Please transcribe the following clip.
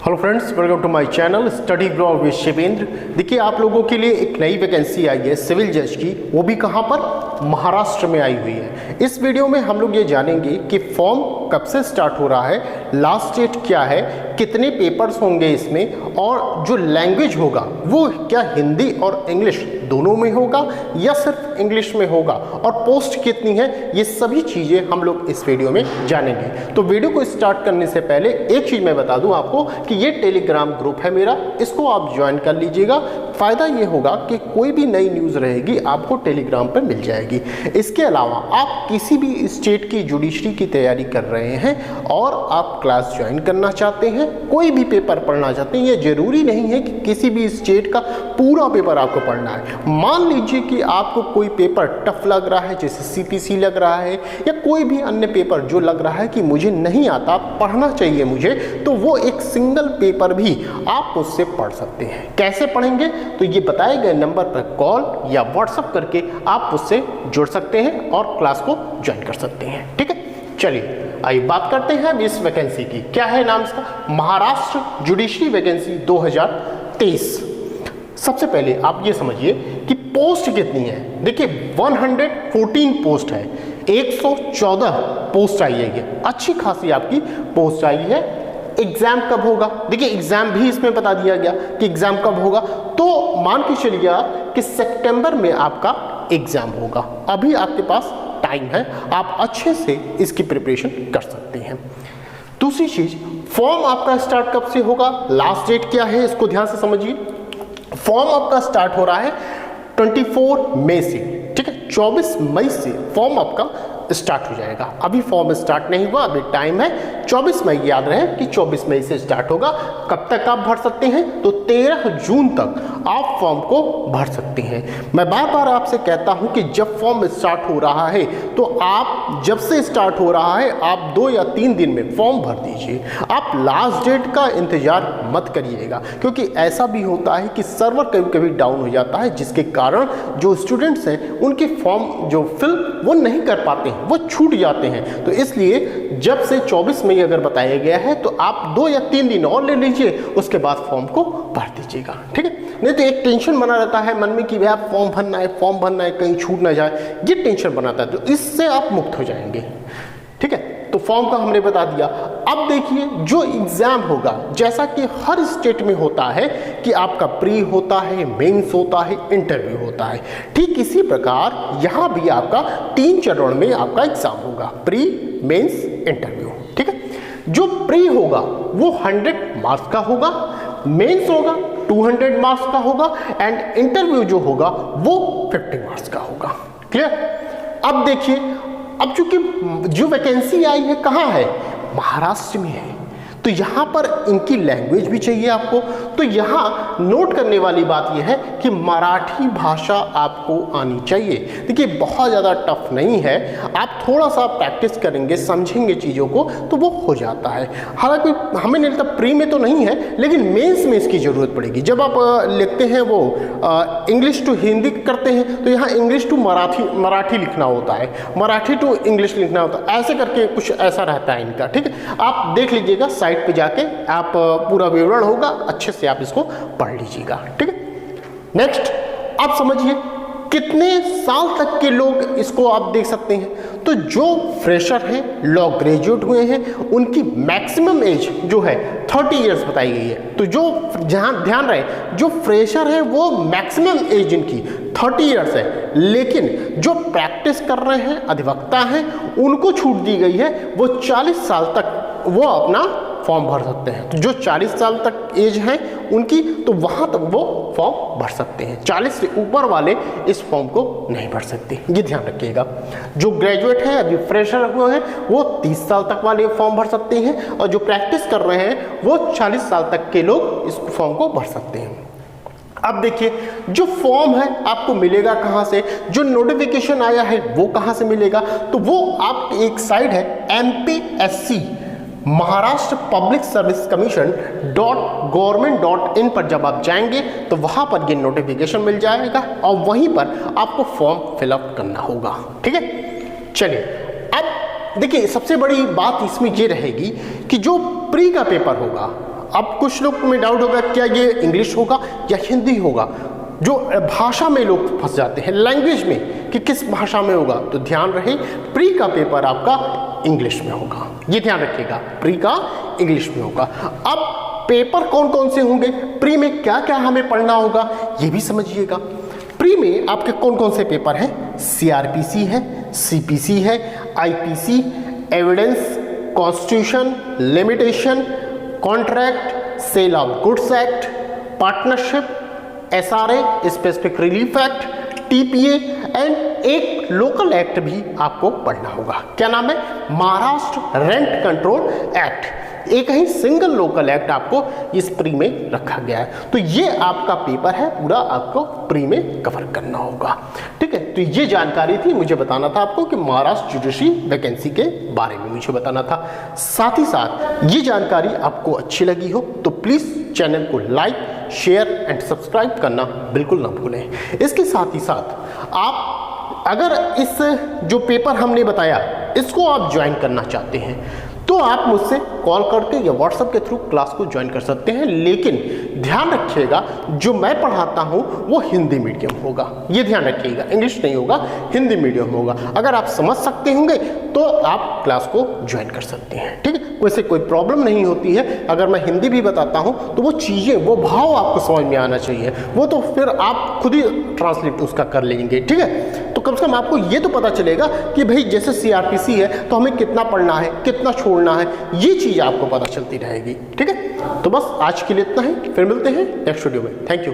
Hello friends, welcome to my channel study blog with Shivendra. देखिए, आप लोगों के लिए एक नई वैकेंसी आई है सिविल जज की, वो भी कहाँ पर, महाराष्ट्र में आई हुई है। इस वीडियो में हम लोग ये जानेंगे कि फॉर्म कब से स्टार्ट हो रहा है, लास्ट डेट क्या है, कितने पेपर्स होंगे इसमें, और जो लैंग्वेज होगा वो क्या हिंदी और इंग्लिश दोनों में होगा या सिर्फ इंग्लिश में होगा, और पोस्ट कितनी है, ये सभी चीज़ें हम लोग इस वीडियो में जानेंगे। तो वीडियो को स्टार्ट करने से पहले एक चीज़ मैं बता दूं आपको कि ये टेलीग्राम ग्रुप है मेरा, इसको आप ज्वाइन कर लीजिएगा। फ़ायदा ये होगा कि कोई भी नई न्यूज़ रहेगी आपको टेलीग्राम पर मिल जाएगी। इसके अलावा आप किसी भी स्टेट की जुडिशरी की तैयारी कर रहे हैं और आप क्लास ज्वाइन करना चाहते हैं, कोई भी पेपर पढ़ना चाहते हैं, ये ज़रूरी नहीं है कि किसी भी स्टेट का पूरा पेपर आपको पढ़ना है। मान लीजिए कि आपको कोई पेपर टफ लग रहा है, जैसे सीपीसी लग रहा है या कोई भी अन्य पेपर जो लग रहा है कि मुझे नहीं आता, पढ़ना चाहिए मुझे, तो वो एक सिंगल पेपर भी आप उससे पढ़ सकते हैं। कैसे पढ़ेंगे, तो ये बताए गए नंबर पर कॉल या व्हाट्सएप करके आप उससे जुड़ सकते हैं और क्लास को ज्वाइन कर सकते हैं। ठीक है, चलिए आइए बात करते हैं इस वैकेंसी की। क्या है नाम इसका, महाराष्ट्र जुडिशरी वैकेंसी 2023। सबसे पहले आप ये समझिए कि पोस्ट कितनी है। देखिए 114 पोस्ट है, 114 पोस्ट आई है, ये अच्छी खासी आपकी पोस्ट आई है। एग्जाम कब होगा, देखिए एग्जाम भी इसमें बता दिया गया कि एग्जाम कब होगा, तो मान के चलिए कि सितंबर में आपका एग्जाम होगा। अभी आपके पास टाइम है, आप अच्छे से इसकी प्रिपरेशन कर सकते हैं। दूसरी चीज, फॉर्म आपका स्टार्ट कब से होगा, लास्ट डेट क्या है, इसको ध्यान से समझिए। फॉर्म आपका स्टार्ट हो रहा है 24 मई से, ठीक है, 24 मई से फॉर्म आपका स्टार्ट हो जाएगा। अभी फॉर्म स्टार्ट नहीं हुआ, अभी टाइम है 24 मई, याद रहे कि 24 मई से स्टार्ट होगा। कब तक आप भर सकते हैं, तो 13 जून तक आप फॉर्म को भर सकते हैं। मैं बार बार आपसे कहता हूं कि जब फॉर्म स्टार्ट हो रहा है तो आप जब से स्टार्ट हो रहा है आप 2 या 3 दिन में फॉर्म भर दीजिए। आप लास्ट डेट का इंतजार मत करिएगा, क्योंकि ऐसा भी होता है कि सर्वर कभी कभी डाउन हो जाता है, जिसके कारण जो स्टूडेंट्स हैं उनके फॉर्म जो फिल वो नहीं कर पाते, वो छूट जाते हैं। तो इसलिए जब से 24 मई अगर बताया गया है तो आप 2 या 3 दिन और ले लीजिए, उसके बाद फॉर्म को भर दीजिएगा। ठीक है, नहीं तो एक टेंशन बना रहता है मन में कि भैया फॉर्म भरना है, कहीं छूट ना जाए, ये टेंशन बनाता है, तो इससे आप मुक्त हो जाएंगे। ठीक है, तो फॉर्म का हमने बता दिया। अब देखिए जो एग्जाम होगा, जैसा कि हर स्टेट में होता है कि आपका प्री होता है, मेंस होता है, इंटरव्यू होता है, ठीक इसी प्रकार यहाँ भी आपका 3 चरण में आपका एग्जाम होगा, प्री, मेंस, इंटरव्यू। ठीक है, जो प्री होगा वो 100 मार्क्स का होगा, मेंस होगा 200 मार्क्स का होगा, एंड इंटरव्यू जो होगा वो 50 मार्क्स का होगा। क्लियर। अब देखिए, अब चूंकि जो वैकेंसी आई है कहाँ है, महाराष्ट्र में है, तो यहाँ पर इनकी लैंग्वेज भी चाहिए आपको। तो यहाँ नोट करने वाली बात यह है कि मराठी भाषा आपको आनी चाहिए। देखिए बहुत ज़्यादा टफ नहीं है, आप थोड़ा सा प्रैक्टिस करेंगे, समझेंगे चीज़ों को, तो वो हो जाता है। हालांकि हमें नहीं लगता प्री में तो नहीं है, लेकिन मेंस में इसकी ज़रूरत पड़ेगी। जब आप लिखते हैं वो इंग्लिश टू हिंदी करते हैं, तो यहाँ इंग्लिश टू मराठी लिखना होता है, मराठी टू इंग्लिश लिखना होता है, ऐसे करके कुछ ऐसा रहता है इनका। ठीक है, आप देख लीजिएगा साइट पे जाके, आप पूरा विवरण होगा, अच्छे से आप इसको पढ़ लीजिएगा। ठीक है, नेक्स्ट आप समझिए कितने साल तक के लोग इसको आप देख सकते हैं। तो जो फ्रेशर हैं, लॉ ग्रेजुएट हुए हैं, उनकी मैक्सिमम एज जो है 30 इयर्स बताई गई है। तो जो जहाँ ध्यान रहे, जो फ्रेशर है वो मैक्सिमम एज इनकी 30 इयर्स है, लेकिन जो प्रैक्टिस कर रहे हैं, अधिवक्ता हैं, उनको छूट दी गई है, वो 40 साल तक वो अपना फॉर्म भर सकते हैं। तो जो 40 साल तक एज है उनकी, तो वहाँ तक वो फॉर्म भर सकते हैं। 40 से ऊपर वाले इस फॉर्म को नहीं भर सकते, ये ध्यान रखिएगा। जो ग्रेजुएट हैं, अभी फ्रेशर हुए हैं, वो 30 साल तक वाले फॉर्म भर सकते हैं, और जो प्रैक्टिस कर रहे हैं वो 40 साल तक के लोग इस फॉर्म को भर सकते हैं। अब देखिए जो फॉर्म है आपको मिलेगा कहाँ से, जो नोटिफिकेशन आया है वो कहाँ से मिलेगा, तो वो आप एक साइट है MPSC Maharashtra public service commission .gov.in पर जब आप जाएंगे तो वहां पर ये नोटिफिकेशन मिल जाएगा और वहीं पर आपको फॉर्म फिलअप करना होगा। ठीक है, चलिए अब देखिए सबसे बड़ी बात इसमें ये रहेगी कि जो प्री का पेपर होगा अब कुछ लोग में डाउट होगा क्या ये इंग्लिश होगा या हिंदी होगा, जो भाषा में लोग फंस जाते हैं, लैंग्वेज में कि किस भाषा में होगा। तो ध्यान रहे प्री का पेपर आपका इंग्लिश में होगा, ये ध्यान रखिएगा, प्री का इंग्लिश में होगा। अब पेपर कौन कौन से होंगे, प्री में क्या क्या हमें पढ़ना होगा ये भी समझिएगा। प्री में आपके कौन कौन से पेपर हैं, सीआरपीसी है, सीपीसी है, IPC, evidence, constitution, limitation, contract, sale of goods act, partnership, SRA, specific relief act, TPA and एक लोकल एक्ट भी आपको पढ़ना होगा। क्या नाम है, महाराष्ट्र रेंट कंट्रोल एक्ट। एक ही सिंगल लोकल एक्ट आपको इस प्री में रखा गया है। तो ये आपका पेपर है, पूरा आपको प्री में कवर करना होगा। ठीक है, तो ये जानकारी थी, मुझे बताना था आपको कि महाराष्ट्र जुडिशरी वैकेंसी के बारे में मुझे बताना था। साथ ही साथ ये जानकारी आपको अच्छी लगी हो तो प्लीज़ चैनल को लाइक, शेयर एंड सब्सक्राइब करना बिल्कुल ना भूलें। इसके साथ ही साथ आप अगर इस जो पेपर हमने बताया इसको आप ज्वाइन करना चाहते हैं तो आप मुझसे कॉल करके या व्हाट्सएप के थ्रू क्लास को ज्वाइन कर सकते हैं। लेकिन ध्यान रखिएगा जो मैं पढ़ाता हूं वो हिंदी मीडियम होगा, ये ध्यान रखिएगा, इंग्लिश नहीं होगा, हिंदी मीडियम होगा। अगर आप समझ सकते होंगे तो आप क्लास को ज्वाइन कर सकते हैं। ठीक है, वैसे कोई प्रॉब्लम नहीं होती है। अगर मैं हिंदी भी बताता हूं तो वो चीज़ें, वो भाव आपको समझ में आना चाहिए, वो तो फिर आप खुद ही ट्रांसलेट उसका कर लेंगे। ठीक है, तो कम से कम आपको ये तो पता चलेगा कि भाई जैसे सीआरपीसी है तो हमें कितना पढ़ना है, कितना छोड़ना है, ये चीज़ आपको पता चलती रहेगी। ठीक है, तो बस आज के लिए इतना ही, फिर मिलते हैं नेक्स्ट वीडियो में। Thank you.